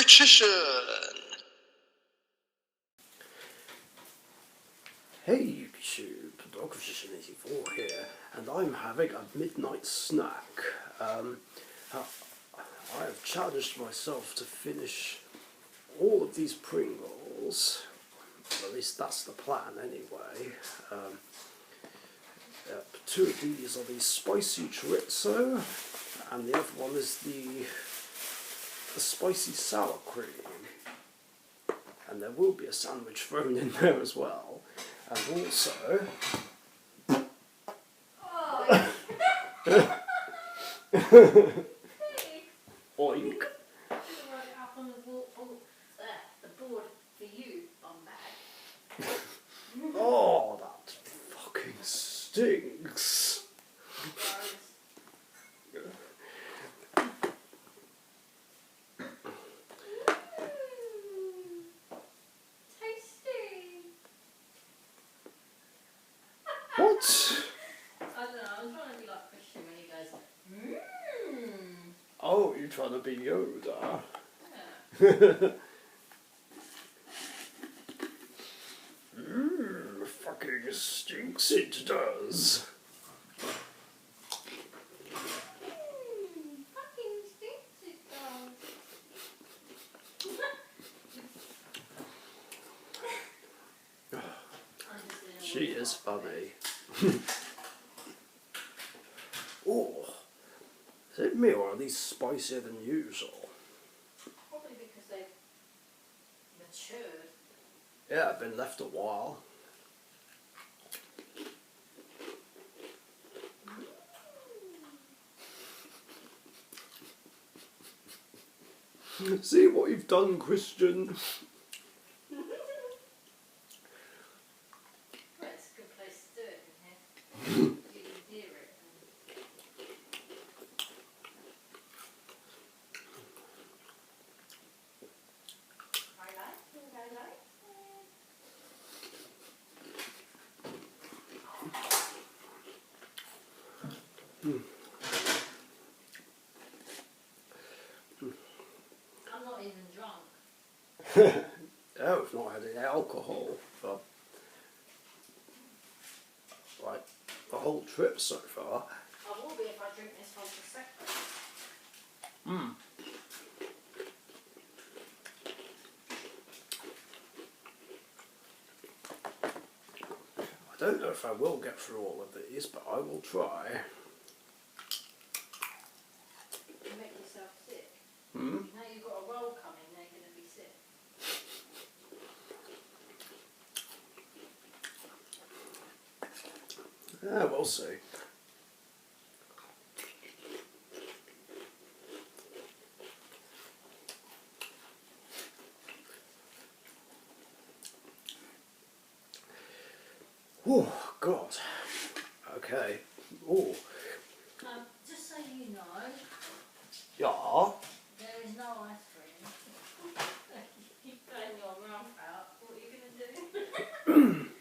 Nutrition. Hey YouTube, Dogphysician84 here, and I'm having a midnight snack. I have challenged myself to finish all of these Pringles. At least that's the plan anyway. Two of these are the spicy chorizo, and the other one is the spicy sour cream. And there will be a sandwich thrown in there as well. And also... Oink. Oh, that fucking stinks. What? I don't know, I'm trying to be like Christian when he goes, mmm. Oh, you're trying to be Yoda. Yeah. Fucking stinks it does. Fucking stinks it does. She is funny. Oh, is it me or are these spicier than usual? Probably because they've matured. Yeah, I've been left a while. See what you've done, Christian? Well, it's a good place to do it in here. You can hear it. I'm not even drunk. Oh, we've not had any alcohol for like the whole trip so far. I will be if I drink this whole Prosecco. I don't know if I will get through all of these, but I will try. You make yourself sick. Hmm? Now you've got a roll coming, they're going to be sick. Yeah, we'll see. Oh, God. Okay. Oh, Just so you know, yeah. there is no ice cream. You keep playing your mouth out. What are you going to do?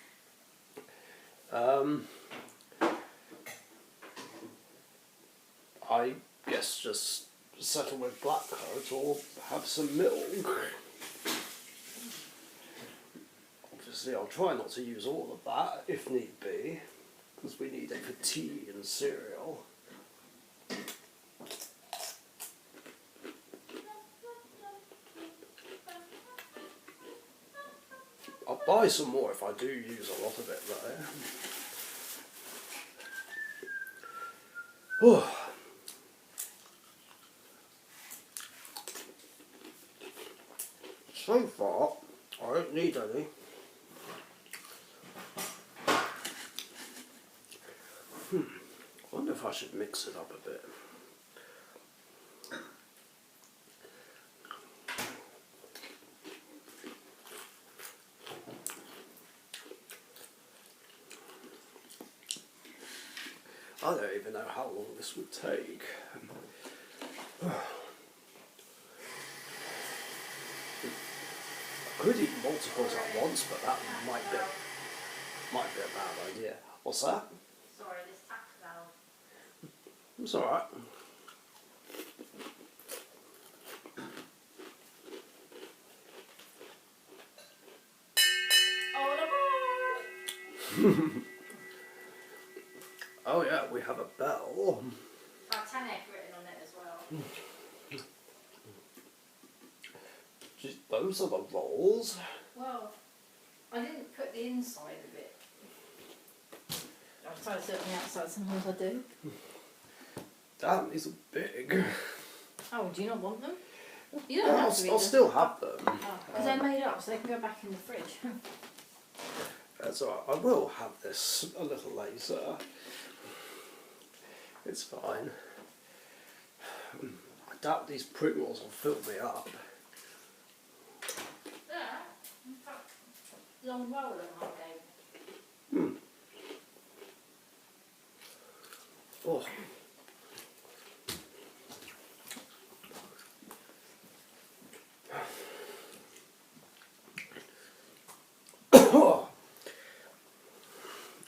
I guess just settle with blackcoat or have some milk. Obviously, I'll try not to use all of that if need be, because we need it for tea and cereal. I'll buy some more if I do use a lot of it though. Oh. So far, I don't need any. I wonder if I should mix it up a bit. I don't even know how long this would take. I could eat multiples at once, but that might be a bad idea. What's that? Sorry, this tax valve. It's alright. Oh yeah, we have a bell. Titanic written on it as well. Those are the rolls. Well, I didn't put the inside of it. I try to do it on the outside, sometimes I do. Damn, these are big. Oh, do you not want them? You don't have to eat I'll them. still have them. Because they're made up, so they can go back in the fridge. That's alright. I will have this a little later. It's fine. I doubt these Pringles will fill me up. Yeah, in fact, long roll of my game. Oh.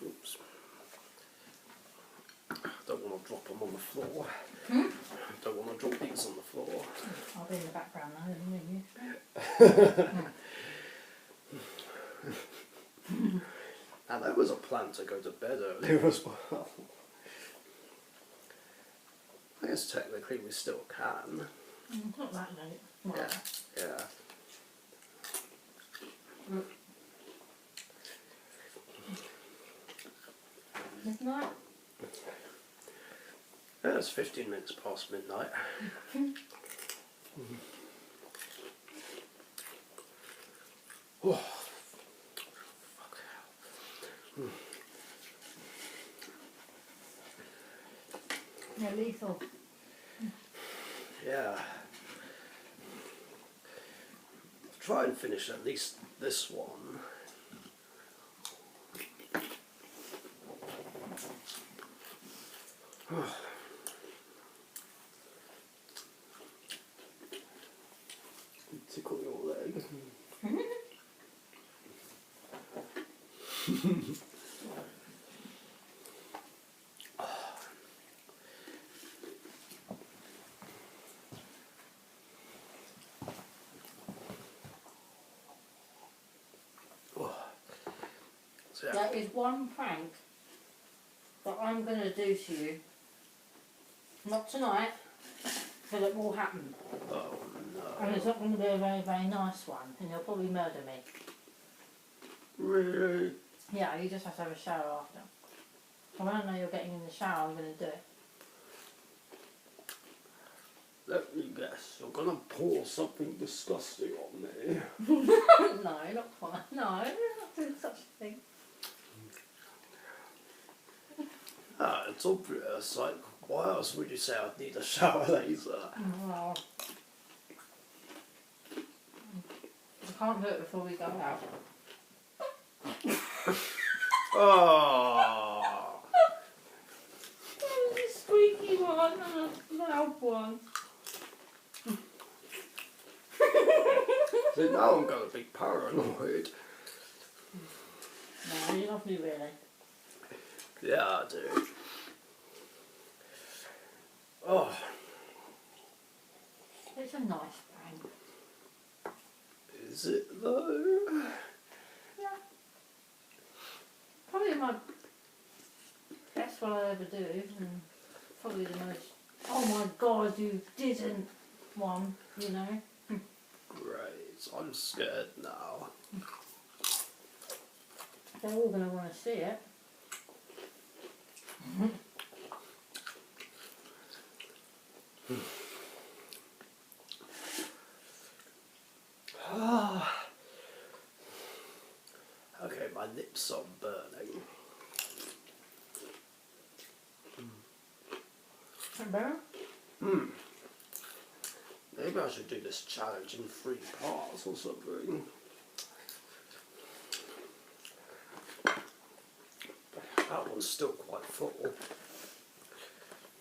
Oops. Don't want to drop them on the floor. Don't want to drop these on the floor. I'll be in the background now, didn't you? And there was a plan to go to bed earlier as well. I guess technically we still can. Not that late. Yeah, yeah. Midnight? Yeah, it's 15 minutes past midnight. Oh, fuck hell. Yeah, lethal. Yeah. Try and finish at least this one. Tickle your leg. So, yeah. There is one prank that I'm going to do to you. Not tonight, but it will happen. Oh And it's no. not going to be a very, very nice one, and you'll probably murder me. Really? Yeah, you just have to have a shower after. And when I know you're getting in the shower, I'm going to do it. Let me guess. You're gonna pour something disgusting on me. No, not quite. No, I'm not doing such a thing. Ah, it's obvious. Like, why else would you say I'd need a shower later? Well, I can't do it before we go out. Oh. There's a squeaky one and a loud one. See, now I'm gonna be paranoid. No, you love me really. Yeah, I do. Oh, It's a nice prank. is it though? Yeah. Probably my best one I ever do, and probably the most, oh my god, you didn't one, you know. Great, I'm scared now. They're all going to want to see it. Okay, my lips are burning. Remember? Maybe I should do this challenge in 3 parts or something. That one's still quite full.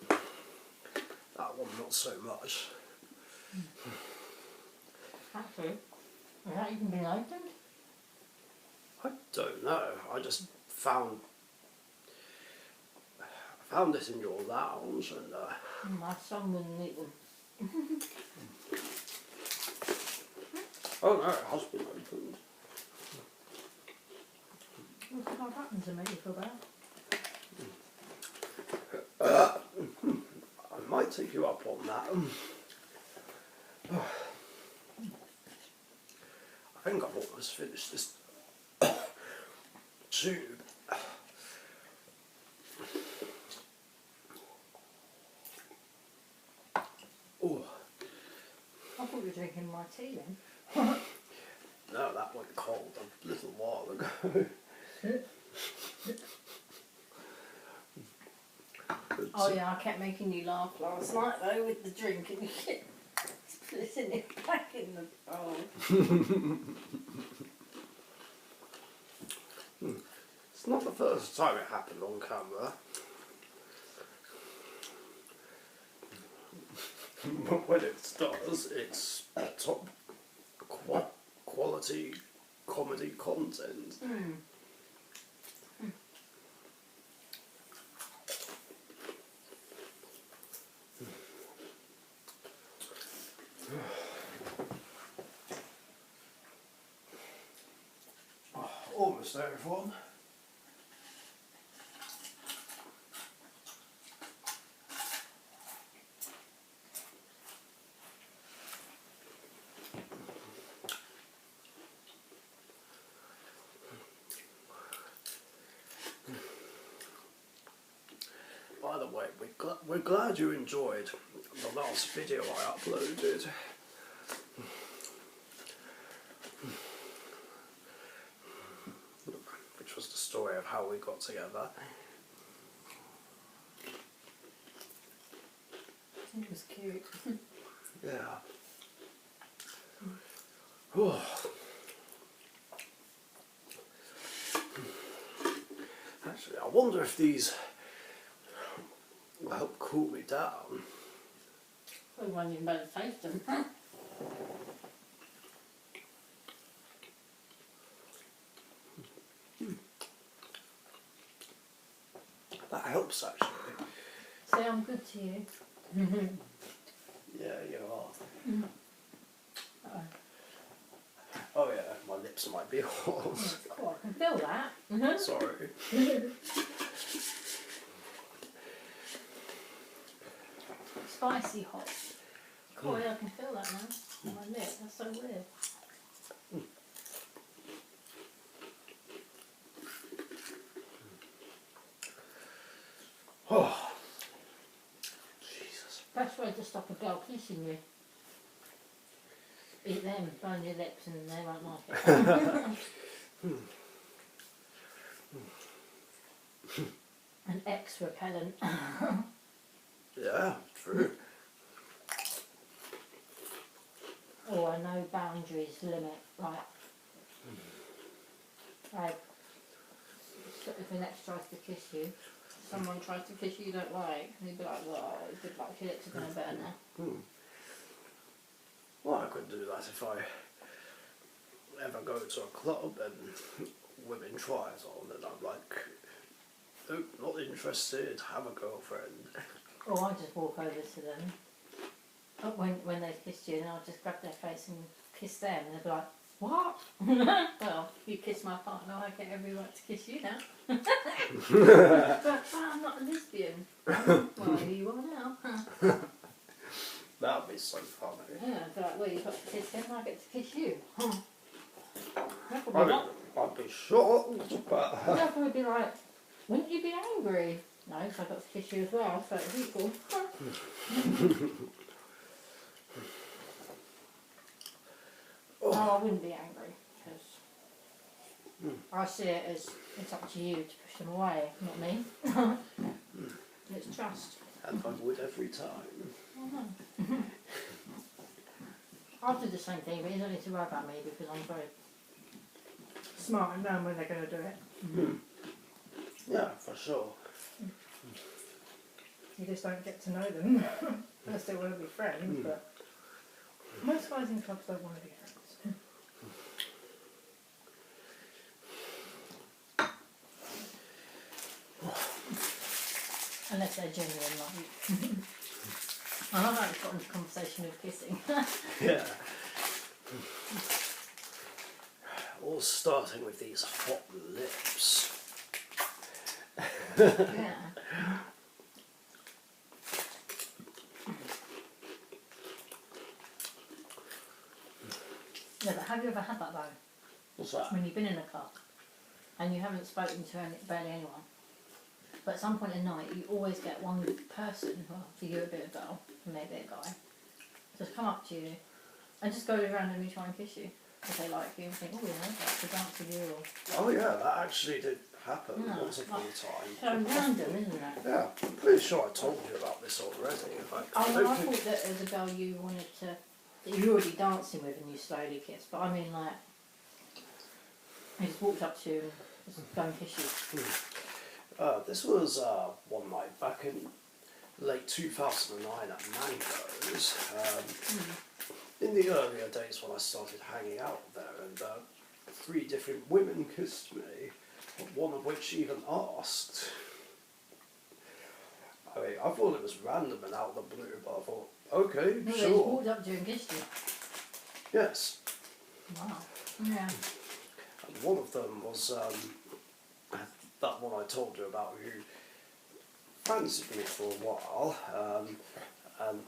That one not so much. Actually, has that even been opened? I don't know. I just found this in your lounge and My son wouldn't eat them. oh no, it has been opened. What's not happened to me for that? I might take you up on that. I think I've almost finished this tube. Oh, I thought you were drinking my tea then. no, that went cold a little while ago. Oh yeah, I kept making you laugh last night though with the drink and you kept splitting it back in the bowl. It's not the first time it happened on camera. But when it does, it's top quality comedy content. Almost there, everyone. By the way, we're glad you enjoyed the last video I uploaded. Which was the story of how we got together. It was cute. Yeah. Oh. Actually, I wonder if these will help cool me down. Well, when you better taste them. That helps, actually. Say I'm good to you. Yeah, you are. Uh-oh. Oh yeah, my lips might be hot. Cool, I can feel that. Sorry. Spicy hot. Cool, yeah, I can feel that now on my lip. That's so weird. Oh. Jesus. Best way to stop a girl kissing you. Eat them, burn your lips and they won't like it. An ex-repellent. Yeah, true. Or a no boundaries limit, like if an ex tries to kiss you, someone tries to kiss you don't like, and you'd be like, well, good luck, your lips are going to burn now. Well, I could do that if I ever go to a club and women try it on and I'm like, nope, not interested, have a girlfriend. Or I just walk over to them when they've kissed you and I'll just grab their face and kiss them and they'll be like, what? Well, you kiss my partner, I get every right to kiss you now. But I'm not a lesbian. Well, you are now. That would be so funny. Yeah, I'd be like, well, you've got to kiss him, I get to kiss you. They'll probably not. I'd be shocked, but... They'll probably be like, wouldn't you be angry? No, because I got to kiss you as well, so it's equal. No, I wouldn't be angry, because I see it as it's up to you to push them away, not me. It's trust. And I would every time. I'll do the same thing, but you don't need to worry about me because I'm very smart and know when they're going to do it. Yeah, for sure. You just don't get to know them. They still want to be friends, but most guys in clubs don't want to be friends. Unless they're genuine, like. I love how it's got into conversation with kissing. Yeah. Oh, course, starting with these hot lips. Yeah. Yeah, but have you ever had that though? What's that? When you've been in a car and you haven't spoken to barely anyone, but at some point in the night you always get one person, well, for you a bit of girl, maybe a guy, just come up to you and just go randomly try and kiss you if they like you and think, oh yeah, I'd like to dance with you. Or, Oh yeah, that actually did happen No, once upon a so time. random, isn't it? Yeah, I'm pretty sure I told you about this already. In fact, I don't thought that as a girl you wanted to, that you were already dancing with and you slowly kiss, but I mean like, he just walked up to you and just go and kiss you. This was one night back in late 2009 at Mango's. In the earlier days when I started hanging out there, and 3 different women kissed me, one of which even asked. I mean, I thought it was random and out of the blue, but I thought, okay, No, they just sure. walked up to you and kissed you. Yes. Wow. Yeah. And one of them was that one I told you about, who fancied me for a while, and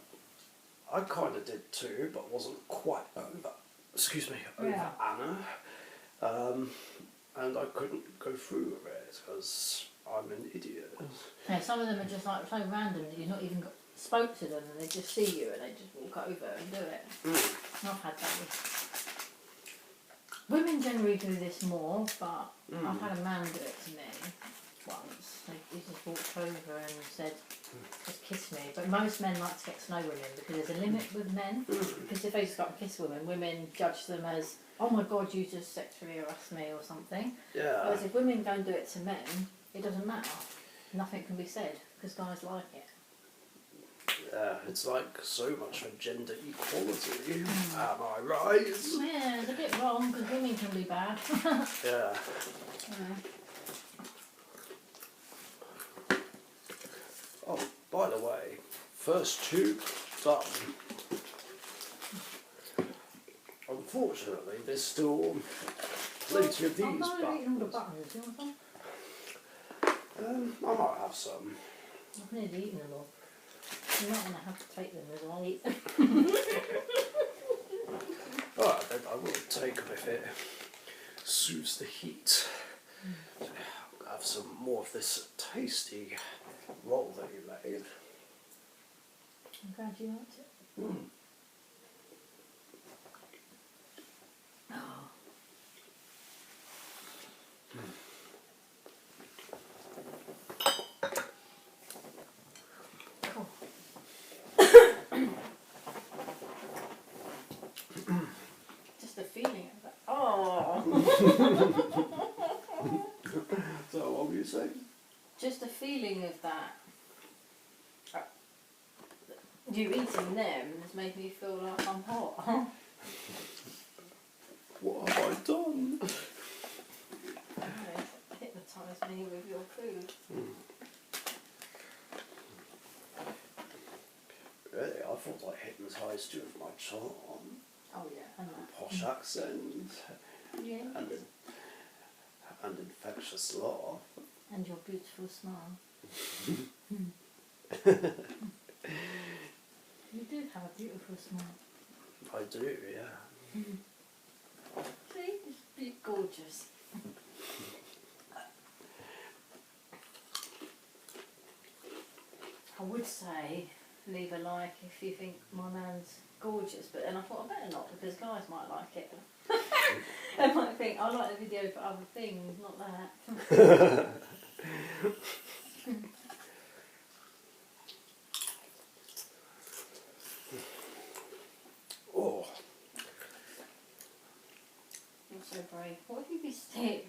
I kind of did too, but wasn't quite over. Excuse me, over Yeah. Anna, and I couldn't go through with it because I'm an idiot. Yeah, some of them are just like so random that you've not even spoke to them and they just see you and they just walk over and do it. I've had that. Women generally do this more, but I've had a man do it to me once. He just walked over and said, just kiss me. But most men like to get to know women because there's a limit with men. Because if they just go and kiss women judge them as, oh my god, you just sexually harassed me or something. Yeah. Whereas if women go and do it to men, it doesn't matter. Nothing can be said because guys like it. Yeah, it's like so much for gender equality. Am I right? Yeah, it's a bit wrong because women can be bad. Yeah. Oh, by the way, first tube done. Unfortunately, there's still plenty of these I'm not eating all the buttons. buttons. Do you want some? I might have some. I've nearly eaten them all. You're not going to have to take them as I eat them. Alright, then I will take them if it soothes the heat. I'll have some more of this tasty roll that you made. I'm glad you liked it. Oh. Cool. Just the feeling of that. Oh. So what were you saying? Just the feeling of that. You eating them has made me feel like I'm hot. What have I done? Hypnotise me with your food. Really? I thought I hypnotised you with my charm, Oh yeah, and that. posh accent, Yeah. and infectious laugh. And your beautiful smile. You do have a beautiful smile. I do, yeah. See, it's gorgeous. I would say leave a like if you think my man's gorgeous, but then I thought I better not because guys might like it. They might think I like the video for other things, not that. Oh, You're so brave. What if you be sick?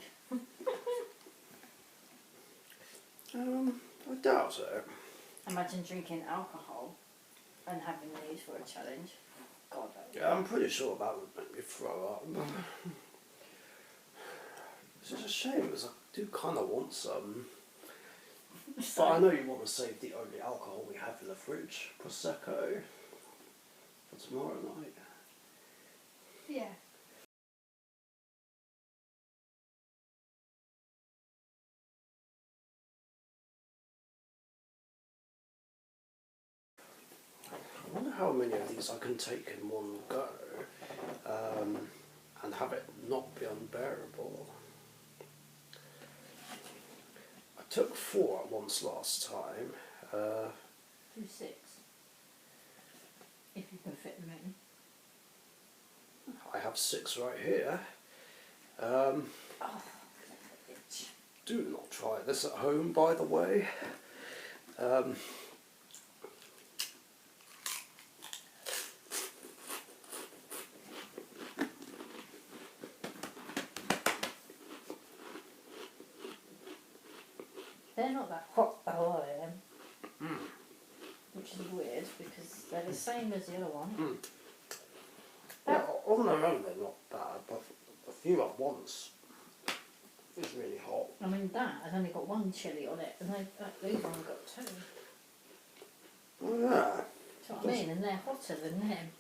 I doubt it. Imagine drinking alcohol and having these for a challenge. God, that would Yeah, I'm pretty sure that would make me throw up. It's just a shame because I do kind of want some. But I know you want to save the only alcohol we have in the fridge, Prosecco, for tomorrow night. Yeah. how many of these I can take in one go and have it not be unbearable. I took 4 at once last time. Do 6. If you can fit them in. I have 6 right here. Oh, itch. Do not try this at home, by the way. They're not that hot though, are they? Which is weird because they're the same as the other one. Yeah, on their own they're not bad, but a few at once is really hot. I mean, that has only got 1 chilli on it, and these ones got 2. Oh yeah. Do you know what I mean? And they're hotter than them.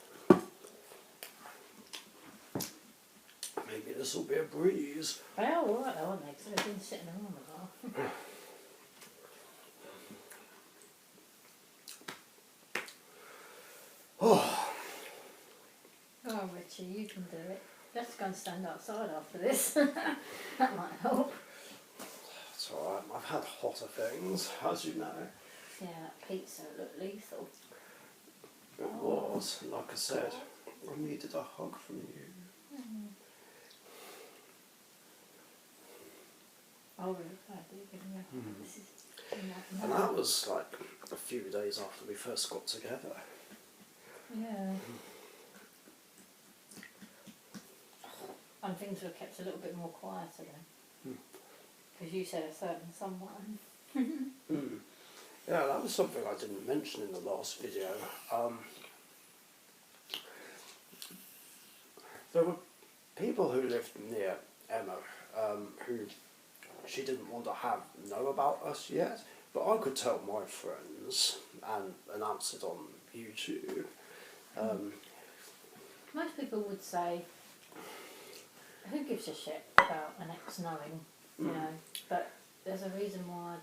Maybe this will be a breeze. They're alright though, aren't they? Because they've been sitting around a while. Oh, Richie, you can do it. Let's go and stand outside after this. That might help. It's alright, I've had hotter things, as you know. Yeah, that pizza looked lethal. It was, like I said, I needed a hug from you. Oh, really? I do give me a hug. This is And that was like a few days after we first got together. Yeah. And things were kept a little bit more quieter then. Because you said a certain someone. Yeah, that was something I didn't mention in the last video. There were people who lived near Emma who she didn't want to know about us yet, but I could tell my friends and announce it on YouTube. Most people would say, who gives a shit about an ex knowing, you know, but there's a reason why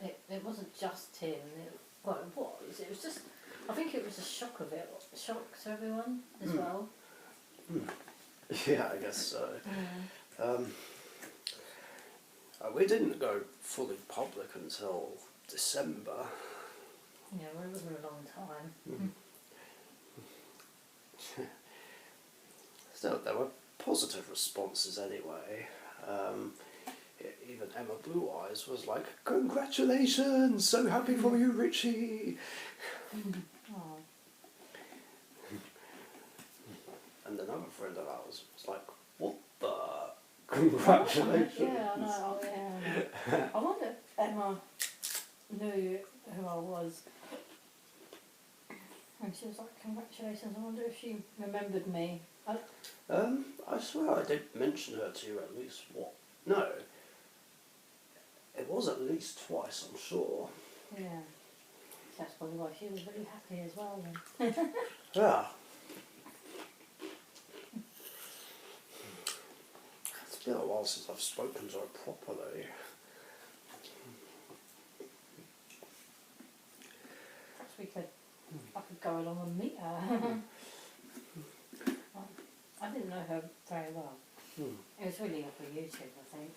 it wasn't just him. Well, it was just, I think it was a shock to everyone as well. Yeah, I guess so. We didn't go fully public until December. Yeah, well, it wasn't a long time. Still, there were positive responses anyway. Even Emma Blue Eyes was like, "Congratulations! So happy for you, Richie!" Oh. And another friend of ours was like, "What the? Congratulations!" Yeah, I know. Oh, yeah. I wonder if Emma knew who I was. And she was like, "Congratulations." I wonder if she remembered me. I swear I did mention her to you at least No. It was at least twice, I'm sure. Yeah. That's probably why she was really happy as well then. Yeah. It's been a while since I've spoken to her properly. Perhaps I could go along and meet her. I didn't know her very well. It was really off of YouTube, I think.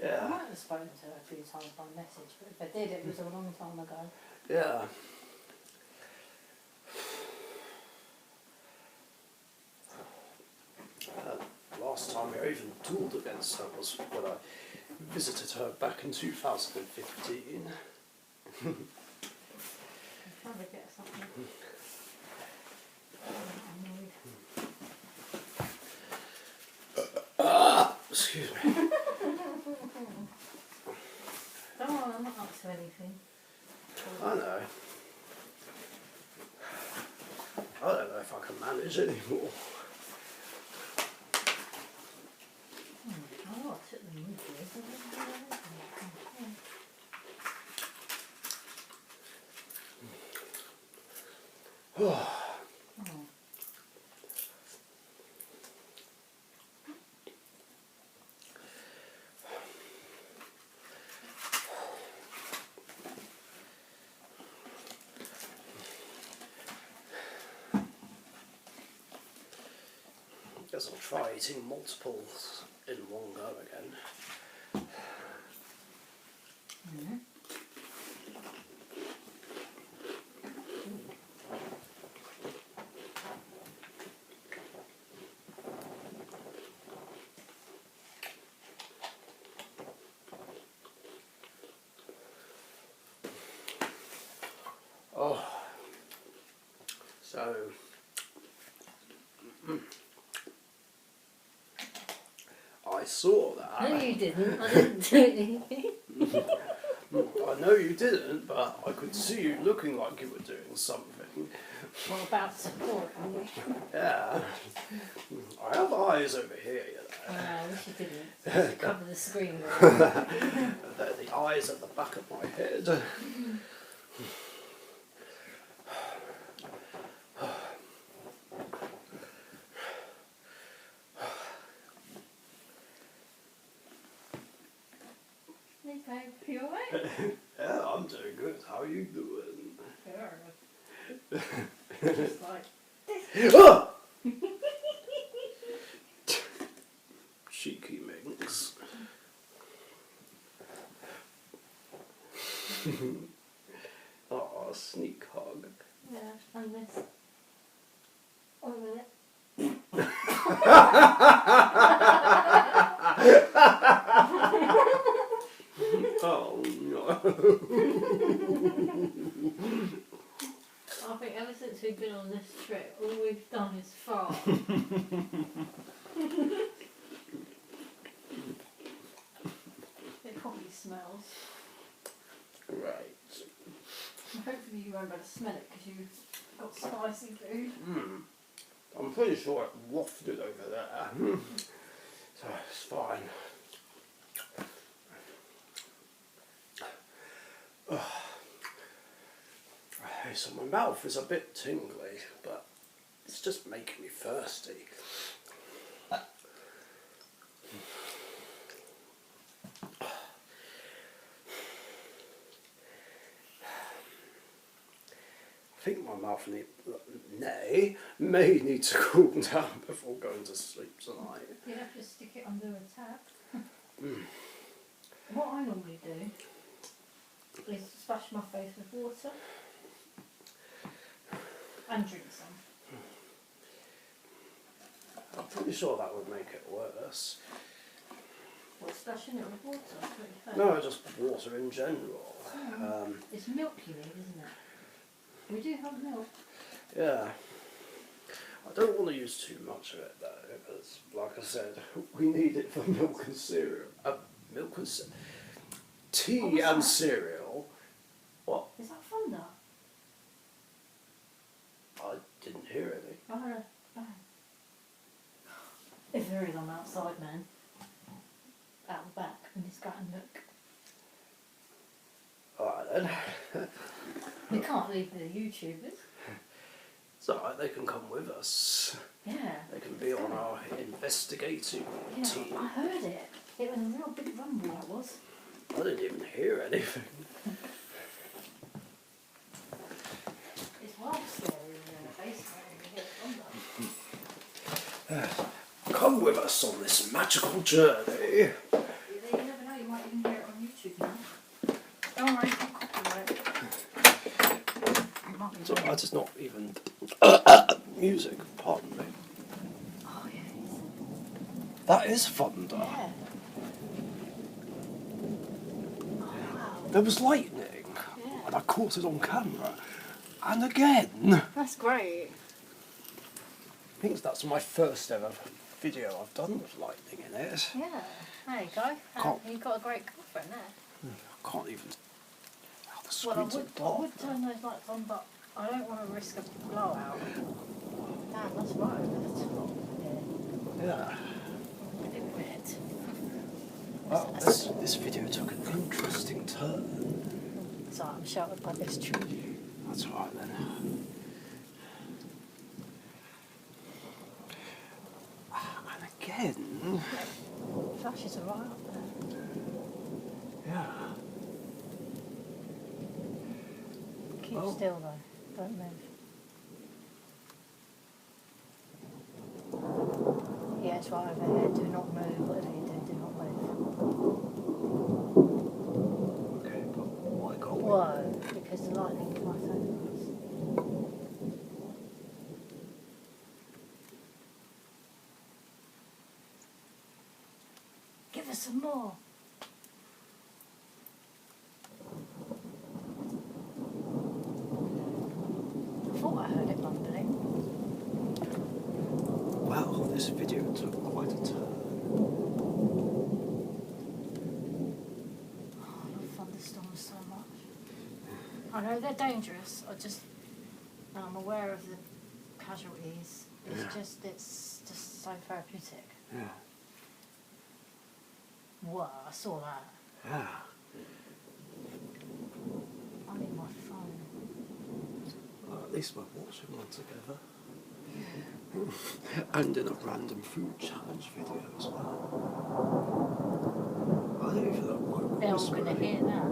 Yeah. I might have spoken to her a few times by message, but if I did, it was a long time ago. Yeah. Last time we even duelled against her was when I visited her back in 2015. I'm trying to get something. Excuse me. Don't worry, I'm not up to anything. I know. I don't know if I can manage anymore. Oh, I took them with you. Oh. as I'll try eating multiples in one go again. Mm-hmm. Oh, so I saw that. No, you didn't. I didn't do anything. I know you didn't, but I could see you looking like you were doing something. What about support? Yeah. I have eyes over here, you Oh, know. I wish you didn't. Cover the screen with it. They're the eyes at the back of my head. Hey, babe, you alright? Yeah, I'm doing good. How are you doing? Just like Ah! Cheeky minx. Oh, sneak hug. yeah, and this. Wait a minute. Oh no. I think ever since we've been on this trip, all we've done is fart. It probably smells. Right. Hopefully you won't be able to smell it because you've got spicy food. I'm pretty sure it wafted over there. So it's fine. So my mouth is a bit tingly, but it's just making me thirsty. I think my mouth may need to cool down before going to sleep tonight. You have to stick it under a tap. What I normally do is splash my face with water and drink some. I'm pretty sure that would make it worse. What, splashing it with water? That's what you heard. No, just water in general. It's milk you need, isn't it? We do have milk. Yeah. I don't want to use too much of it though, because, like I said, we need it for milk and cereal. Milk and tea What was and that? cereal. What? Is that thunder? I didn't hear any. I heard a bang. If there is, I'm outside, man. Out the back, and he's got a nook. Alright then. We can't leave the YouTubers. It's alright, they can come with us. Yeah. They can be on our investigating Yeah, team. I heard it. It was a real big rumble, that was. I didn't even hear anything. It's wild scary in the basement when you hear thunder. Come with us on this magical journey. You never know, you might even hear it on YouTube now. Don't worry, it's not copyright. It might be So wrong. that is not even music, pardon me. Oh, yeah, it is. That is thunder. Yeah. Oh, wow. There was lightning, Yeah. and I caught it on camera. And again. That's great. I think that's my first ever video I've done with lightning in it. Yeah. There you go. Can't- You've got a great girlfriend there. I can't even. Oh, the Well, screens are I dark. would turn those lights on, but I don't want to risk a blowout. Damn, that's right over the top. Yeah. A bit red. Well, this video took an interesting turn. So I'm sheltered by this tree. That's all right then. And again. Flashes are right up there. Yeah. Keep Oh. still though. Don't move. it's right over here. Do not move. Whatever you do, do not move. Okay, but why can't we? Whoa, because the lightning flies over us. Give us some more. I thought I heard it rumbling. Wow, this video took quite a turn. Oh, I love thunderstorms so much. I know they're dangerous. I'm aware of the casualties. It's just so therapeutic. Yeah. Whoa, I saw that. Yeah. I need my phone. Well, at least we're watching one together. And in a random food challenge video as well. I don't even know why we're They're all going to whispering. hear that.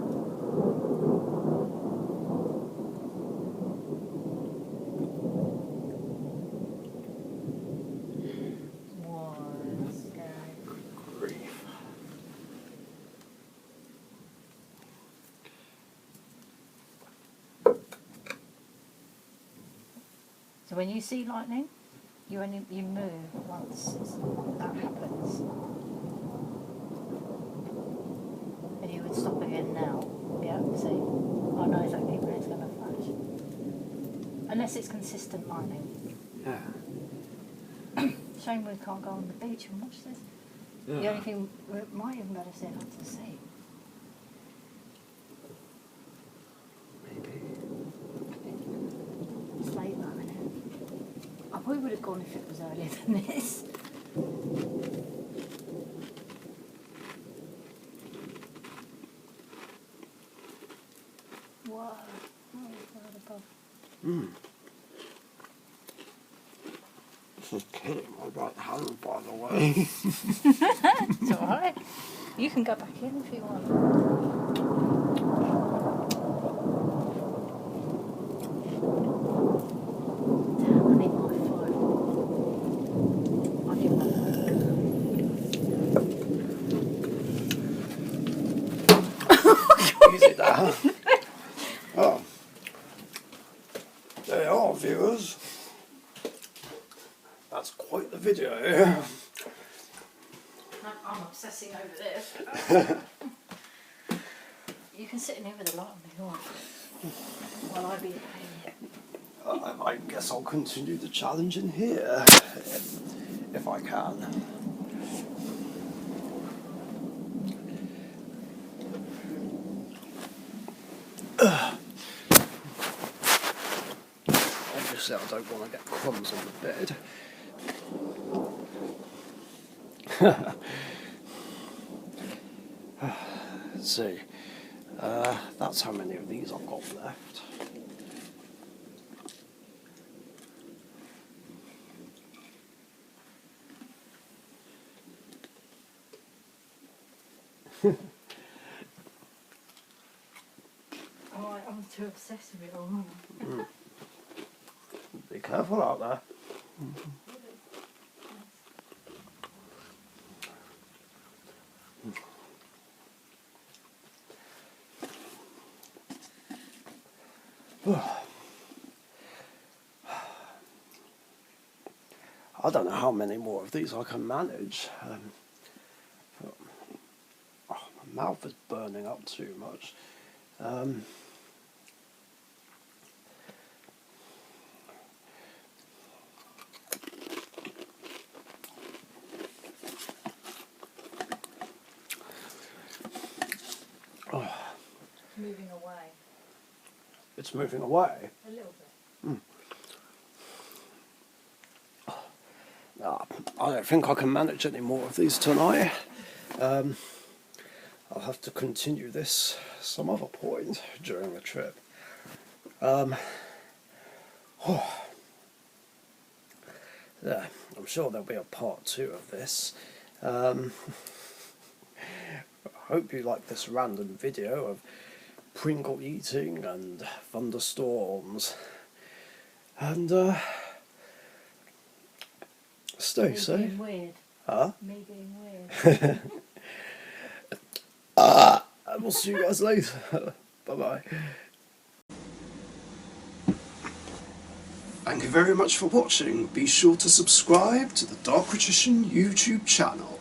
Whoa, that's scary. Good grief. So when you see lightning, you move once that happens. And you would stop again now. Yeah, see? I know exactly when it's going to flash. Unless it's consistent lightning. Yeah. Shame we can't go on the beach and watch this. Yeah. The only thing we might even better sit out to sea. Maybe. It's late though, isn't it? I probably would have gone if it was earlier than this. Whoa. Oh, right above. This is killing my right hand, by the way. It's alright. You can go back in if you want. Damn, I need my phone. I need my phone. Easy down. Oh. There you are, viewers. That's quite the video. I'm obsessing over this. You can sit in here with the light on if you want. While I be the pain. I guess I'll continue the challenge in here, if I can. Obviously, I don't want to get crumbs on the bed. Let's see. That's how many of these I've got left. I'm too obsessed with it all. Be careful out there. I don't know how many more of these I can manage. My mouth is burning up too much. Moving away. It's moving away. A little bit. I don't think I can manage any more of these tonight. I'll have to continue this some other point during the trip. Yeah, I'm sure there'll be a part 2 of this. I hope you like this random video of Pringle eating and thunderstorms. And stay It's safe. been weird. Huh? Me being weird. We'll see you guys later. Bye-bye. Thank you very much for watching. Be sure to subscribe to the Dark Magician YouTube channel.